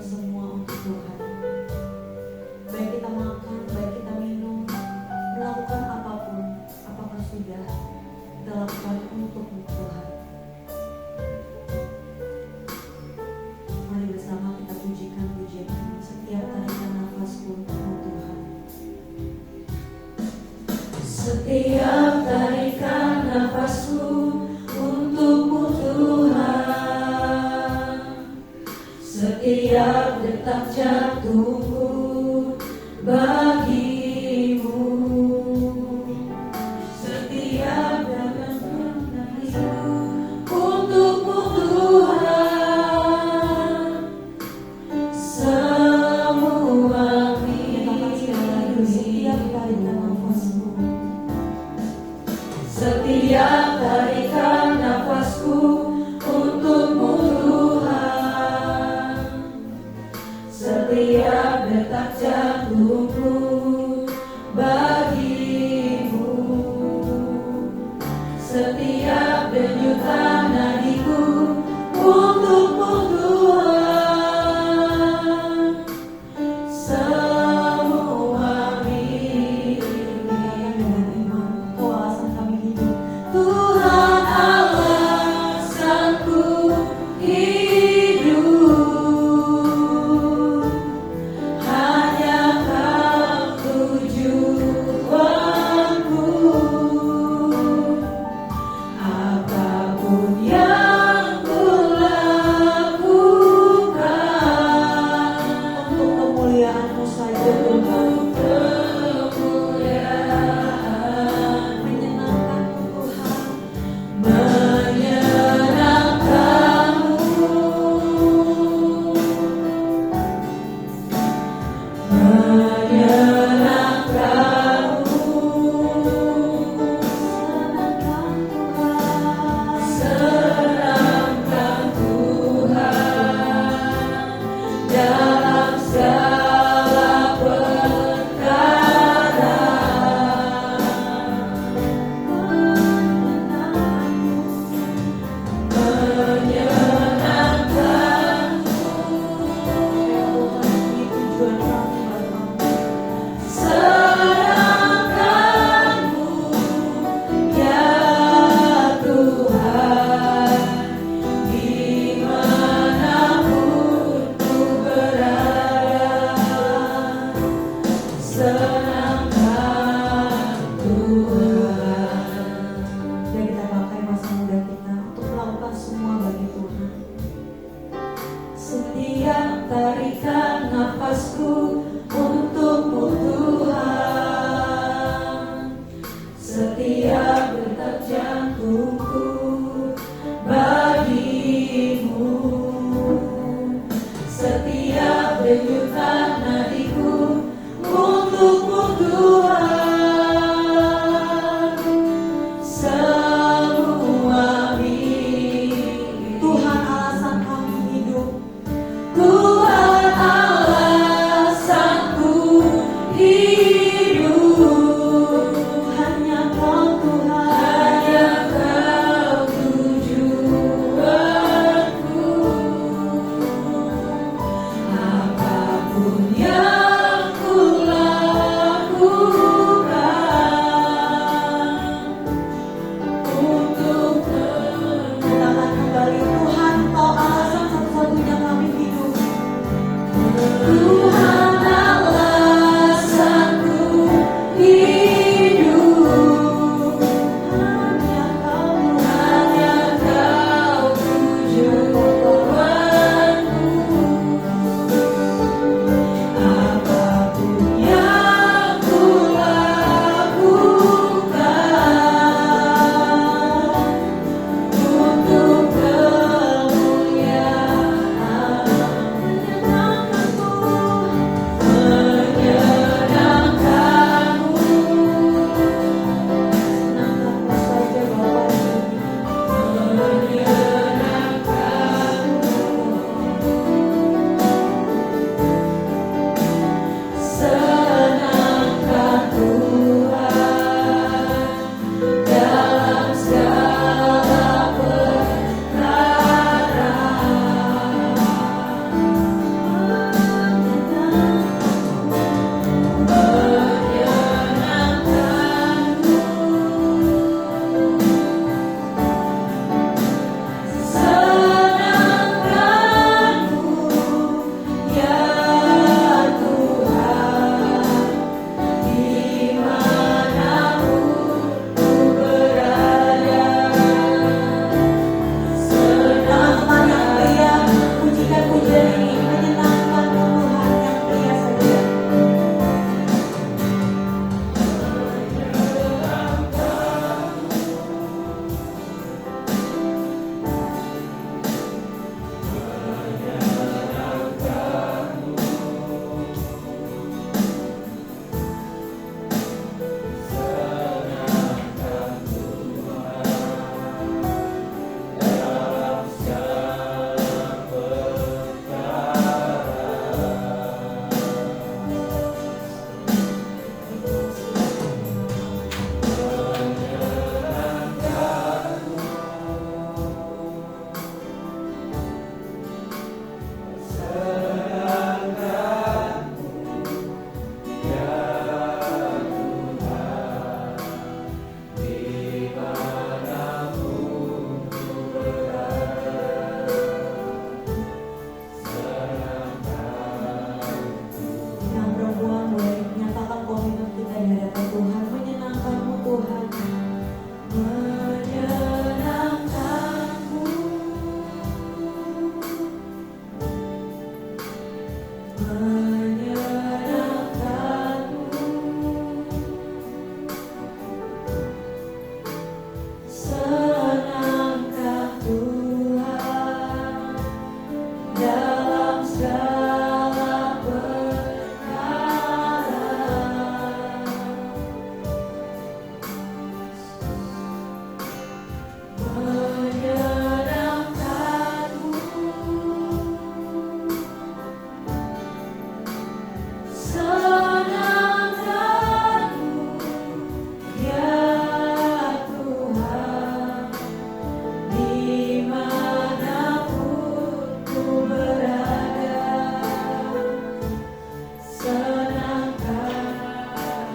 semua untuk Tuhan. Baik kita makan, baik kita minum, melakukan apapun, apakah sudah kita lakukan untuk Tuhan. Mari bersama kita pujikan pujian ini. Setiap tarikan nafasku untukmu Tuhan. Setiap tarikan nafasku untukmu Tuhan. Setiap detak jantungku bagimu. Setiap detak jantungku untukmu Tuhan. Semua setiap tarikan nafasku untukmu Tuhan. Setiap detak jantungku bagimu. Setiap denyutan nadiku untukmu Tuhan. Semua Tuhan alasanku hidup, hanya Kau tujuanku. Apapun yang kulakukan untuk kemuliaan-Mu saja Tuhan. Dalam segala perkara, serahkanmu ya Tuhan, dimanapun ku berada. Senangkan Tuhan. Dan kita pakai masa muda kita untuk melakukan semua bagi Tuhan. Setiap tarikan nafasku untukmu Tuhan. Setiap detak jantungku bagimu. Setiap denyutan nadiku untukmu Tuhan. Semua milik Tuhan alasan kami hidup. Tuhan alasanku hidup, hanya Kau Tuhan, hanya Kau tujuanku. Apapun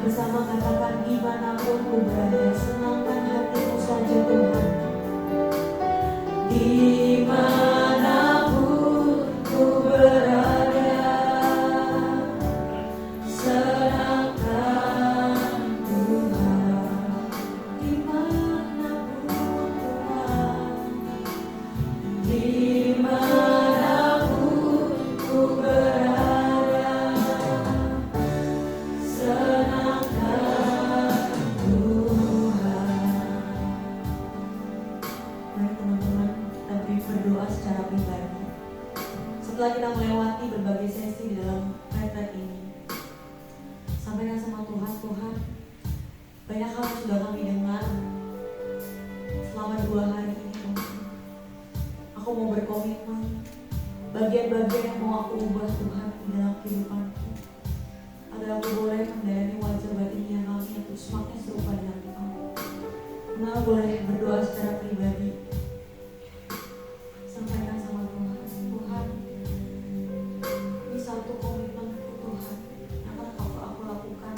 Bersama katakan, dimanapun ku berada, senangkan hatimu saja Tuhan. Dimanapun ku berada, senangkan Tuhan. Dimanapun Tuhan, dimanapun ku berada, senangkan Tuhan. Baik teman-teman, kita berdoa secara pribadi. Setelah kita melewati berbagai sesi di dalam retret ini, sampaikan sama Tuhan, Tuhan, banyak hal yang sudah kami dengar selama 2 hari ini Tuhan. Aku mau berkomitmen, bagian-bagian yang mau aku ubah Tuhan di dalam kehidupanku, agar aku boleh menjalani wajah batinnya kami untuk semakin serupa dengan Engkau. Maka boleh berdoa secara pribadi. Sampaikan sama Tuhan, Tuhan, ini satu komitmenku Tuhan yang akan aku lakukan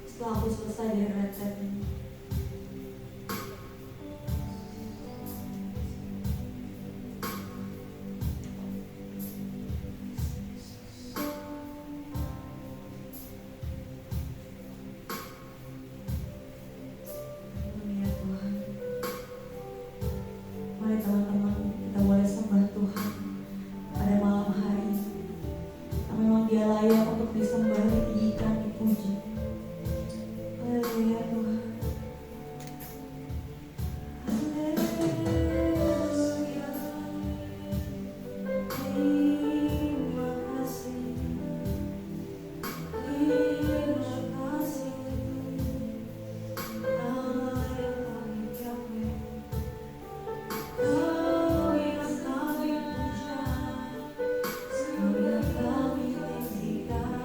setelah aku selesai dari retret ini. Haleluya Tuhan. Mari teman-teman, kita boleh sembah Tuhan pada malam hari ini. Karena memang Dia layak untuk disembah, ditinggikan, dipuji. Haleluya Tuhan. Haleluya. Terima kasih. Terima kasih. Allah yang kami jaga. Kau yang kami puja, Kau yang kami tinggikan.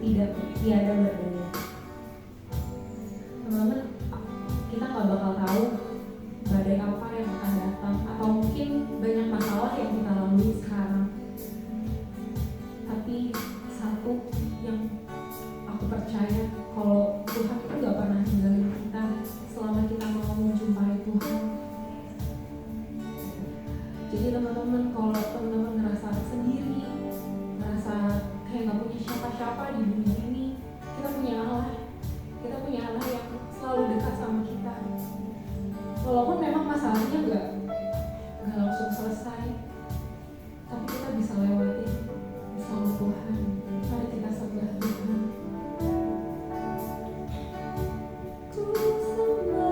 tiada berdaya. Teman-teman, kita nggak bakal tahu badai apa yang akan datang, atau mungkin banyak masalah yang kita lalui sekarang. Tapi satu yang aku percaya, kalau Tuhan itu nggak pernah ninggalin kita selama kita mau menjumpai Tuhan. Jadi teman-teman, kalau teman-teman ngerasa sendiri, ngerasa kayak nggak punya siapa-siapa di dunia ini, kita punya Allah. Kita punya Allah yang selalu dekat sama kita. Walaupun memang masalahnya nggak langsung selesai, tapi kita bisa lewatin bersama Tuhan. Mari kita sembah Tuhan. Ku sembah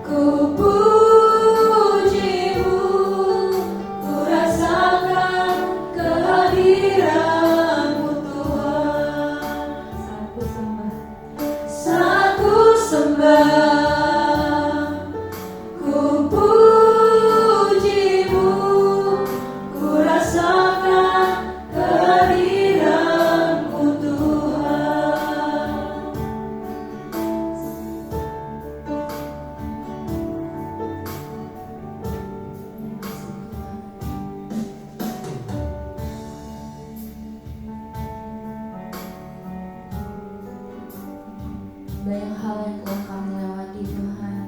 Engkau banyak hal yang telah kami lewati Tuhan,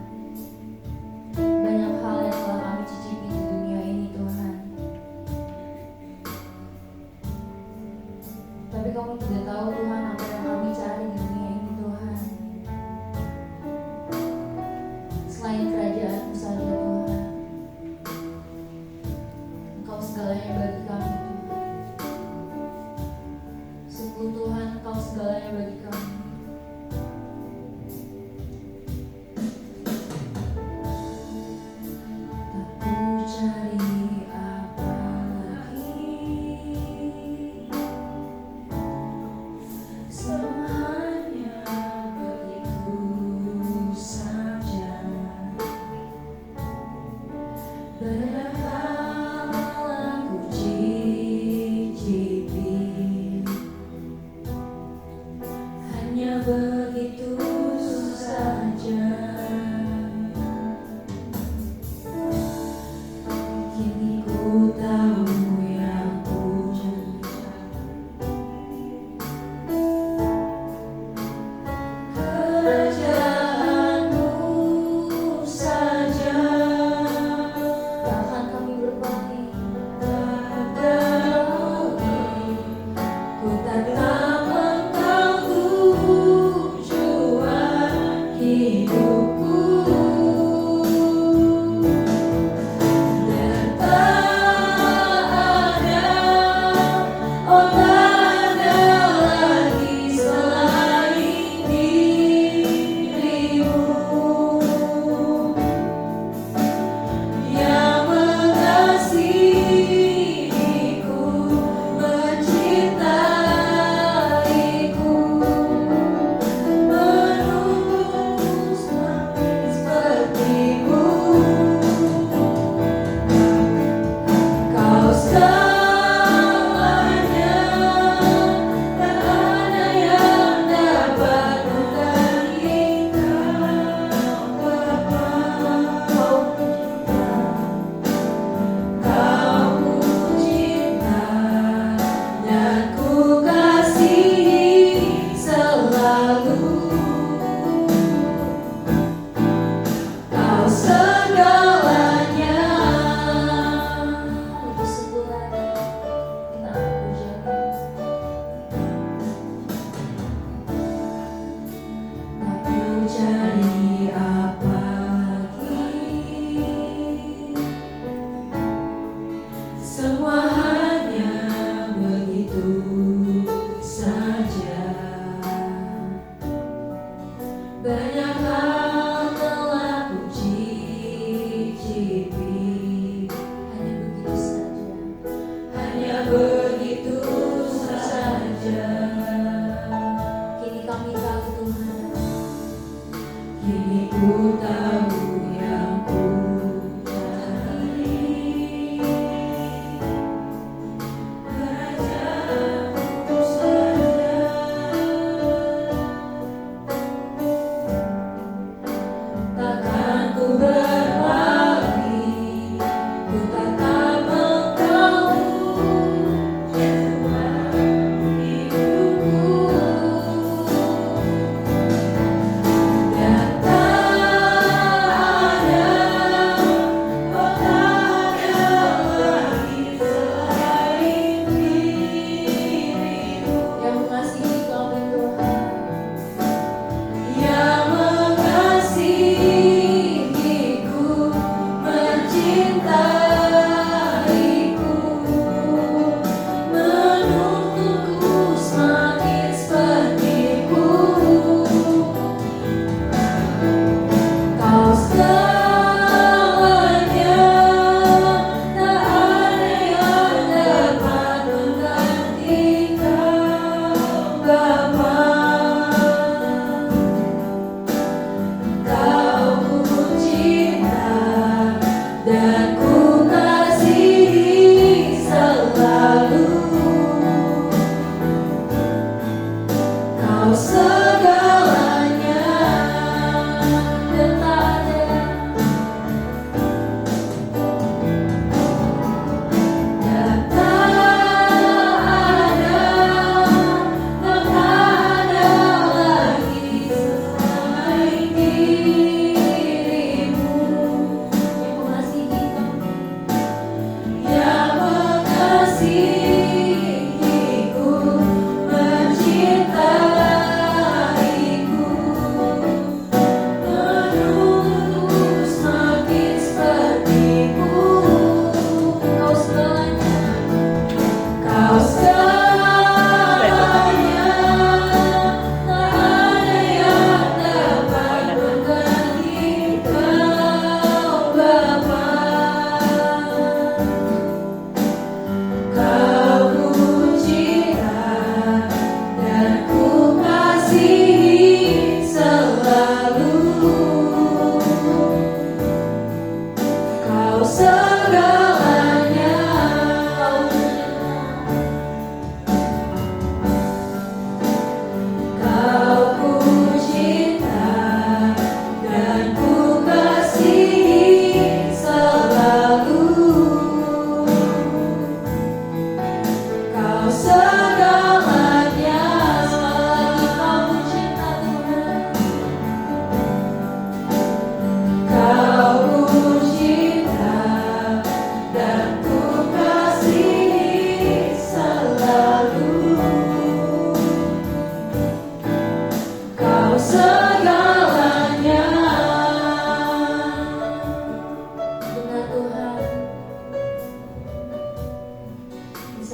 banyak hal yang telah kami cicipi di dunia ini Tuhan. Tapi kamu tidak tahu Tuhan apa yang kami cari di dunia ini Tuhan, selain kerajaan-Mu saja Tuhan. Engkau segalanya bagi kami Tuhan. Sungguh Tuhan, Engkau segalanya bagi kami.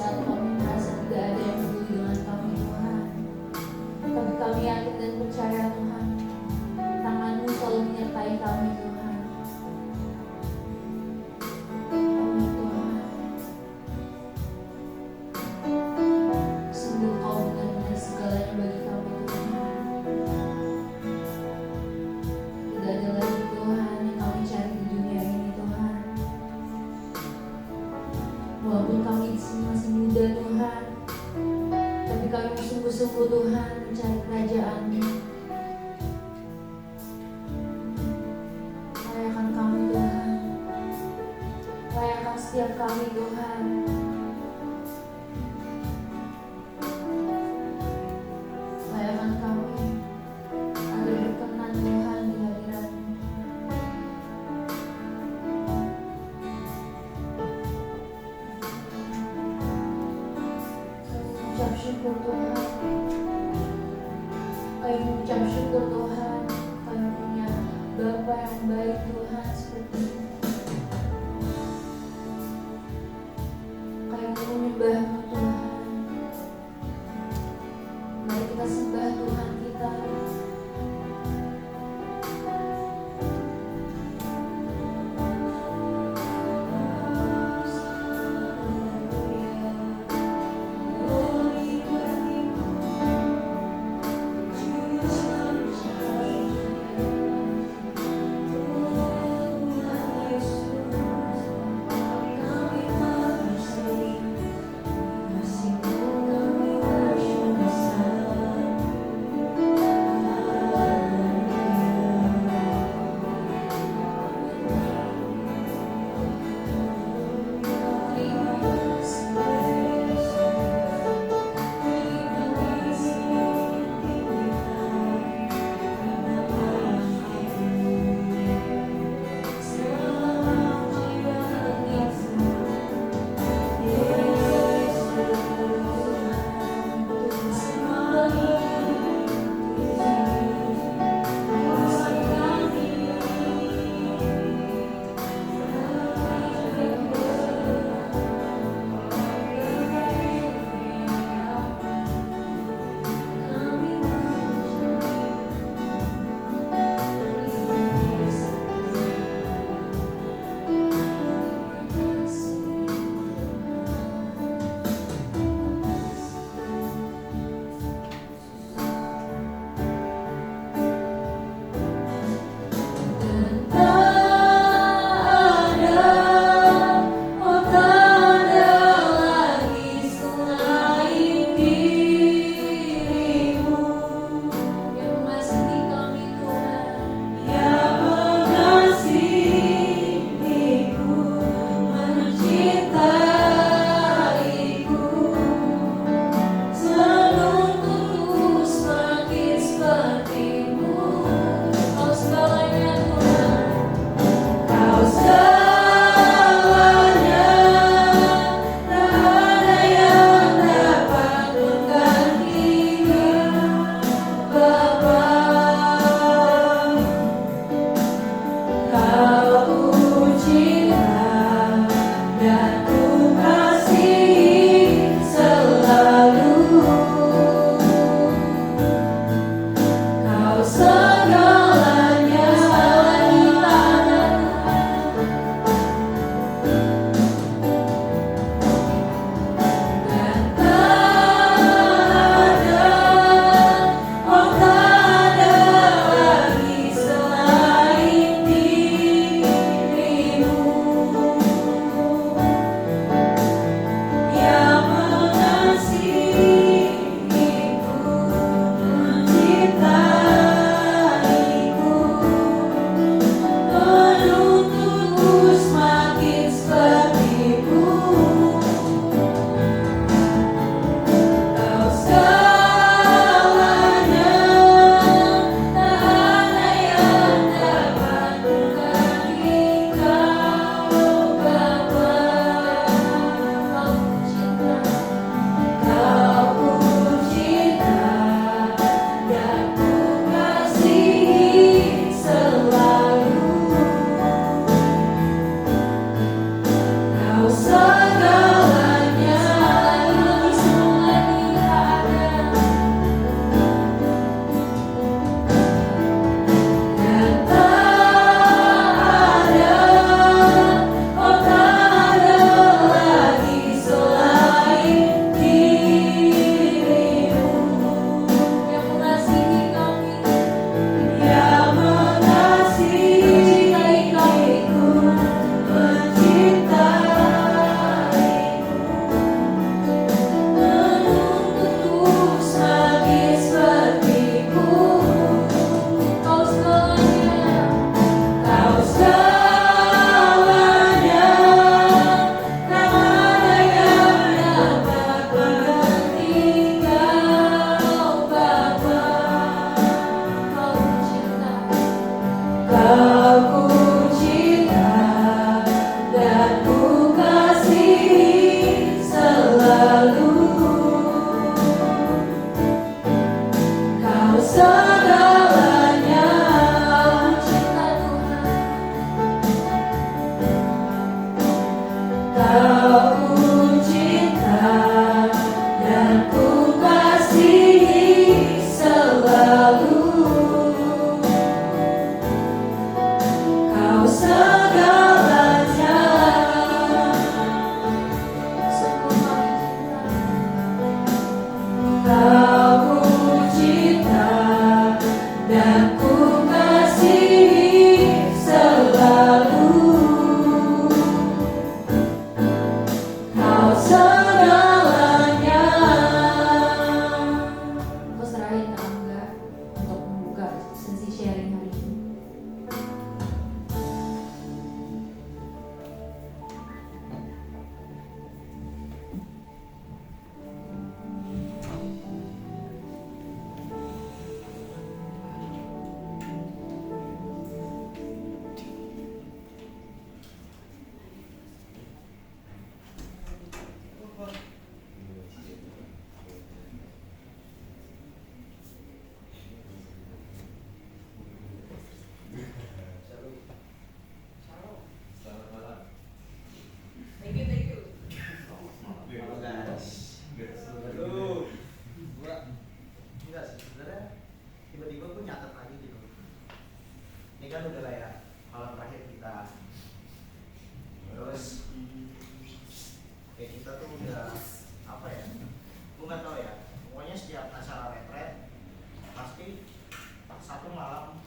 saat kami merasa tidak ada yang peduli dengan kami Tuhan. Tapi kami yakin dan percaya Tuhan, tangan-Mu selalu menyertai kami Tuhan. Amin Tuhan. Sungguh Kau benar-benar segalanya bagi kami Tuhan. Tidak ada lagi Tuhan yang kami cari di dunia ini Tuhan. Walaupun kami di sini masih muda Tuhan, tapi kami sungguh-sungguh Tuhan mencari kerajaan-Mu. Layakan kami Tuhan, layakan setiap kami Tuhan. Layakan kami agar berkenan Tuhan di hadirat-Mu. Ucap syukur Tuhan. Kami mengucap syukur Tuhan, kami punya Bapa yang baik Tuhan seperti-Mu. Kami menyembah-Mu Tuhan. Mari kita sembah Tuhan kita. Kau ku cinta dan ku kasihi selalu. Kau segalanya. Aku serahin ke Angga untuk membuka sesi sharing hari ini. Aduh, gua enggak sih sebenarnya tiba-tiba gua nyatet lagi gitu. Ini kan udah lah ya malam terakhir kita. Terus kayak kita tuh udah apa ya? Gua nggak tahu ya. Pokoknya setiap acara retret pasti satu malam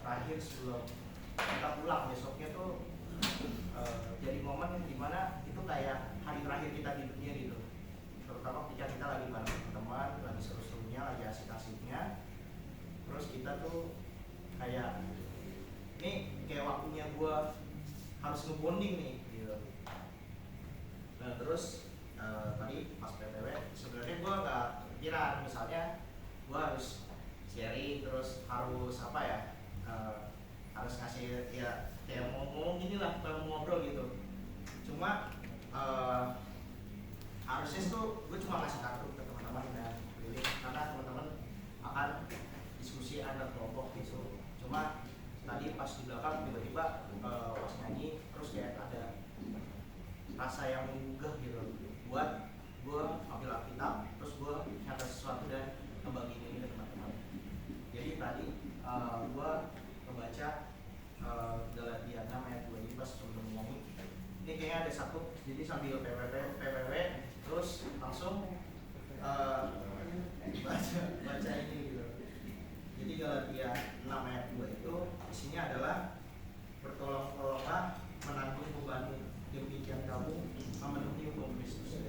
terakhir sebelum kita pulang besoknya tuh jadi momen yang dimana itu kayak hari terakhir kita di dunia gitu. Terutama ketika kita lagi bareng teman, lagi seru-serunya, lagi asik-asiknya. Terus kita tuh kayak ini kayak waktunya gua harus ngebonding nih gitu. Nah terus tadi pas PTW sebenarnya gua nggak kepikiran misalnya gua harus sharing terus harus apa ya harus ngasih ya kayak ngomong gini lah kalau ngobrol gitu. Cuma harusnya tuh gue cuma ngasih kartu ke teman-teman dan keliling karena teman-teman akan diskusi ada kelompok gitu. Cuma tadi pas di belakang tiba-tiba pas nyanyi terus kayak ada rasa yang menggugah gitu buat gue ambil Alkitab terus gue nyata sesuatu dan ngebagiin ini ke teman-teman. Jadi tadi gue membaca Galatia 6 ayat 2 ini pas sebelum nyanyi. Ini kayaknya ada satu, jadi sambil PWW terus langsung baca ini gitu. Jadi Galatia 6 ayat 2 itu isinya adalah bertolong-tolonglah menanggung bebanmu, demikian kamu memenuhi hukum Kristus.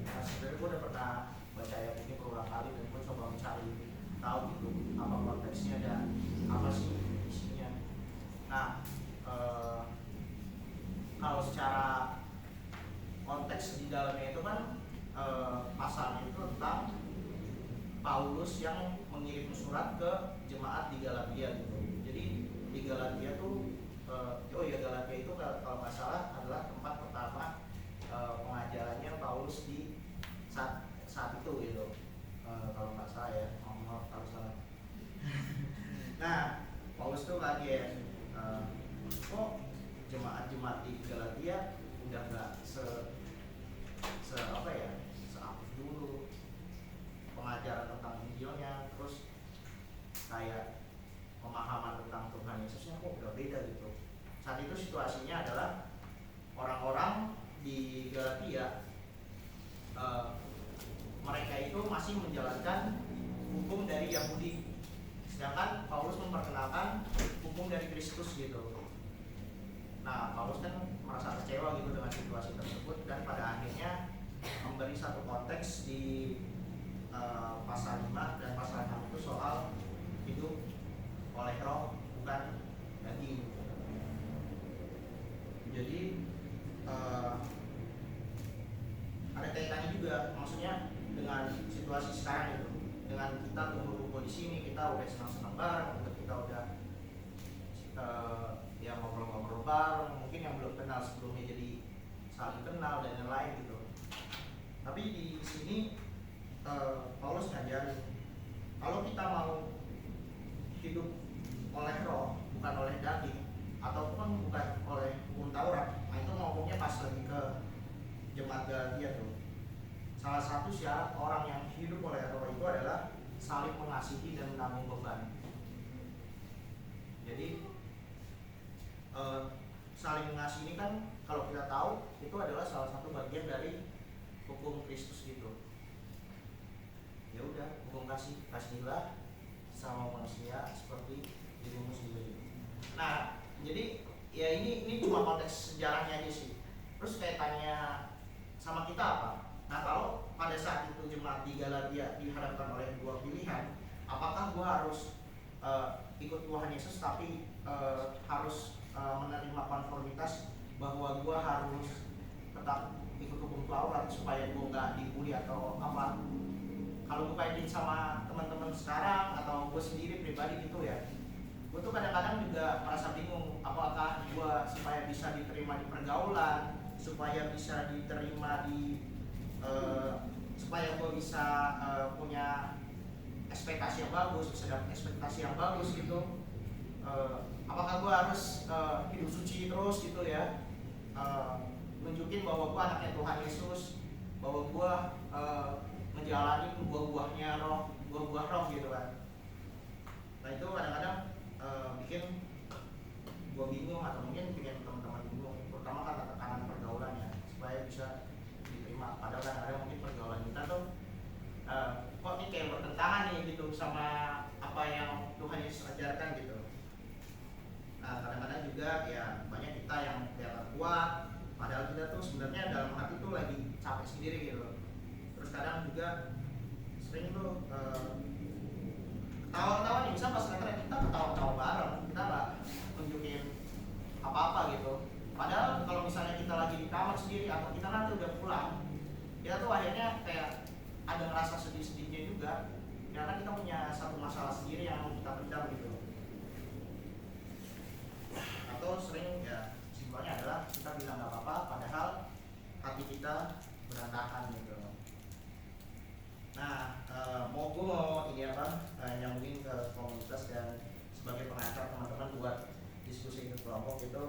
Nah, sebenarnya gue udah pernah baca ayat ini berulang kali dan gue coba mencari tahu gitu apa konteksnya dan apa sih isinya. Nah, kalau secara konteks di dalamnya itu kan pasalnya itu tentang Paulus yang mengirim surat ke jemaat di Galatia gitu. Jadi di Galatia tuh Galatia itu kalau nggak salah adalah tempat pertama pengajarannya Paulus di saat itu gitu. Kalau nggak salah ya, maaf kalau salah. Nah, Paulus tuh kaget kok jemaat-jemaat di Galatia udah nggak seaktif dulu pengajaran tentang Injilnya, terus kayak pemahaman tentang Tuhan Yesusnya kok udah beda gitu. Saat itu situasinya adalah orang-orang di Galatia mereka itu masih menjalankan hukum dari Yahudi, sedangkan Paulus memperkenalkan hukum dari Kristus gitu. Nah, Paulus kan merasa kecewa gitu dengan situasi tersebut dan pada akhirnya memberi satu konteks di pasal 5 dan pasal 6 itu soal hidup oleh roh bukan daging. Jadi ada kaitannya juga, maksudnya dengan situasi sekarang itu, dengan kita tumbuh di sini, kita udah senang-senang bareng, kita udah ya ngobrol-ngobrol bareng, mungkin yang belum kenal sebelumnya jadi saling kenal dan lain-lain gitu. Tapi di sini Paulus ngajarin kalau kita mau hidup oleh roh bukan oleh daging ataupun bukan oleh hukum Taurat. Nah itu ngomongnya pas lagi ke jemaat Galatia tuh. Salah satu syarat orang yang hidup oleh roh itu adalah saling mengasihi dan menanggung beban. Jadi saling mengasihi ini kan kalau kita tahu itu adalah salah satu bagian dari hukum Kristus gitu. Nah, jadi ya ini cuma konteks sejarahnya aja sih. Terus kaitannya sama kita apa? Nah, kalau pada saat itu jemaat di Galatia dihadapkan oleh dua pilihan, apakah gua harus ikut Tuhan Yesus tapi harus menerima konformitas bahwa gua harus tetap ikut hukum Taurat supaya gua nggak dibully atau apa? Kalau gue kaitin sama teman-teman sekarang atau gue sendiri pribadi gitu ya, gue tuh kadang-kadang juga merasa bingung apakah gue supaya bisa diterima di pergaulan, supaya bisa diterima di supaya gue bisa punya ekspektasi yang bagus, bisa dapat ekspektasi yang bagus gitu, apakah gue harus hidup suci terus gitu ya, nunjukin bahwa gue anaknya Tuhan Yesus, bahwa gue menjalani buah-buahnya roh, buah-buah roh gitu kan. Nah itu kadang-kadang bikin gue bingung atau mungkin bikin teman-teman bingung, terutama karena tekanan pergaulan ya, supaya bisa diterima. Padahal kadang-kadang mungkin pergaulan kita tuh kok ini kayak bertentangan nih gitu sama apa yang Tuhan Yesus ajarkan gitu. Nah kadang-kadang juga ya banyak kita yang kelihatan kuat, padahal kita tuh sebenarnya dalam hati tuh lagi capek sendiri gitu. Terus kadang juga sering tuh ketawa-ketawa nih, bisa pas retret kita ketawa-ketawa bareng, kita nggak nunjukin apa-apa gitu. Padahal kalau misalnya kita lagi di kamar sendiri atau kita nanti udah pulang, kita tuh akhirnya kayak ada ngerasa sedih-sedihnya juga, karena kita punya satu masalah sendiri yang mau kita pendam gitu. Atau sering ya simpelnya adalah kita bilang nggak apa-apa, padahal hati kita berantakan gitu. Nah, gue mau ini nyambungin ke komunitas dan sebagai pengajar teman-teman buat diskusi kelompok itu,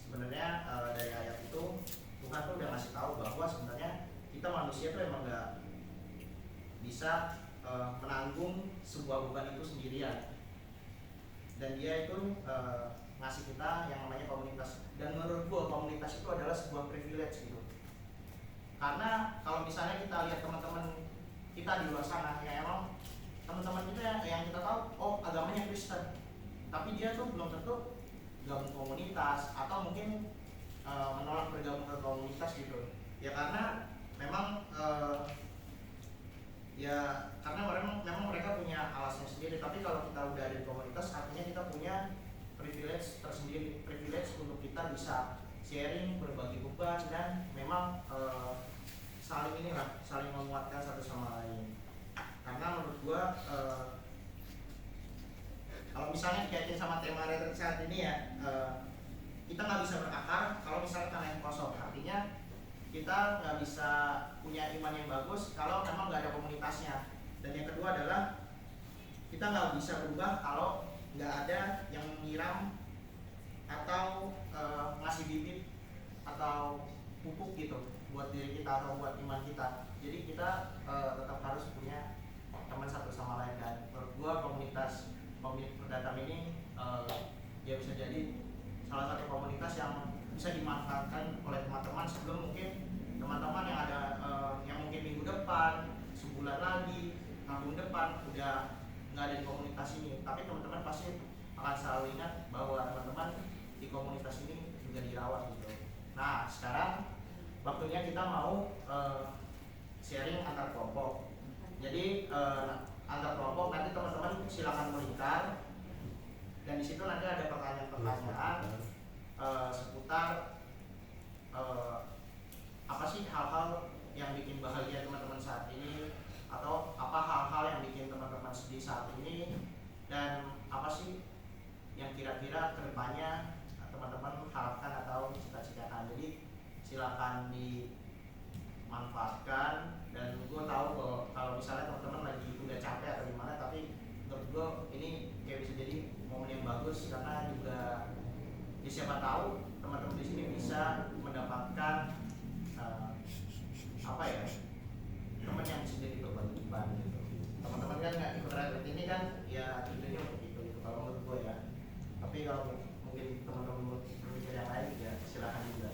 sebenarnya dari ayat itu Tuhan tuh udah ngasih tahu bahwa sebenarnya kita manusia tuh emang nggak bisa menanggung sebuah beban itu sendirian, dan Dia itu ngasih kita yang namanya komunitas. Dan menurut gue komunitas itu adalah sebuah privilege gitu. Karena kalau misalnya kita lihat teman-teman kita di luar sana, ya emang teman-teman kita yang kita tahu, oh agamanya Kristen, tapi dia tuh belum tentu gabung komunitas atau mungkin menolak bergabung ke komunitas gitu. Ya karena memang memang mereka punya alasannya sendiri. Tapi kalau kita udah ada di komunitas, artinya kita punya privilege tersendiri, privilege untuk kita bisa sharing, berbagi beban, dan memang saling menguatkan satu sama lain. Karena menurut gua kalau misalnya dikaitin sama tema retret saat ini ya, kita nggak bisa berakar kalau misalnya tanah yang kosong. Artinya kita nggak bisa punya iman yang bagus kalau memang nggak ada komunitasnya. Dan yang kedua adalah kita nggak bisa berubah kalau nggak ada yang menyiram atau ngasih bibit atau pupuk gitu buat diri kita atau buat iman kita. Jadi kita tetap harus punya teman satu sama lain. Dan menurut gua komunitas Perdatam ini ya bisa jadi salah satu komunitas yang bisa dimanfaatkan oleh teman-teman sebelum mungkin teman-teman yang ada yang mungkin minggu depan, sebulan lagi, tahun depan udah nggak ada di komunitas ini. Tapi teman-teman pasti akan selalu ingat bahwa teman-teman di komunitas ini juga dirawat gitu. Nah sekarang waktunya kita mau sharing antar kelompok. Jadi antar kelompok nanti teman-teman silakan melingkar, dan di situ nanti ada pertanyaan-pertanyaan seputar apa sih hal-hal yang bikin bahagia teman-teman saat ini, atau apa hal-hal yang bikin teman-teman sedih saat ini, dan apa sih yang kira-kira kedepannya teman-teman harapkan atau cita-citakan. Jadi silakan dimanfaatkan. Dan gue tahu bahwa kalau misalnya teman-teman lagi udah capek atau gimana, tapi menurut gue ini kayak bisa jadi momen yang bagus, karena juga ya siapa tahu teman-teman di sini bisa mendapatkan teman yang bisa jadi beban gitu. Teman-teman kan nggak ikut retret ini kan ya tujuannya untuk itu gitu, kalau menurut gue ya. Tapi kalau mungkin teman-teman berpikir yang lain ya silakan juga.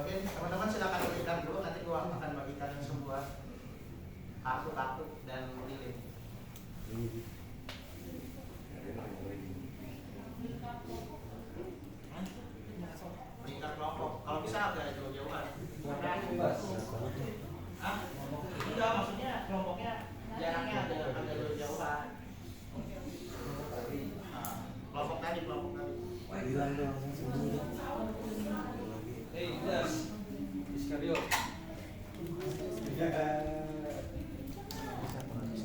Mungkin teman-teman silakan berikan dulu, nanti gue akan bagikan sebuah kartu dan lilin. hilang tuh langsung sembunyi deh. Hey, Iskariot.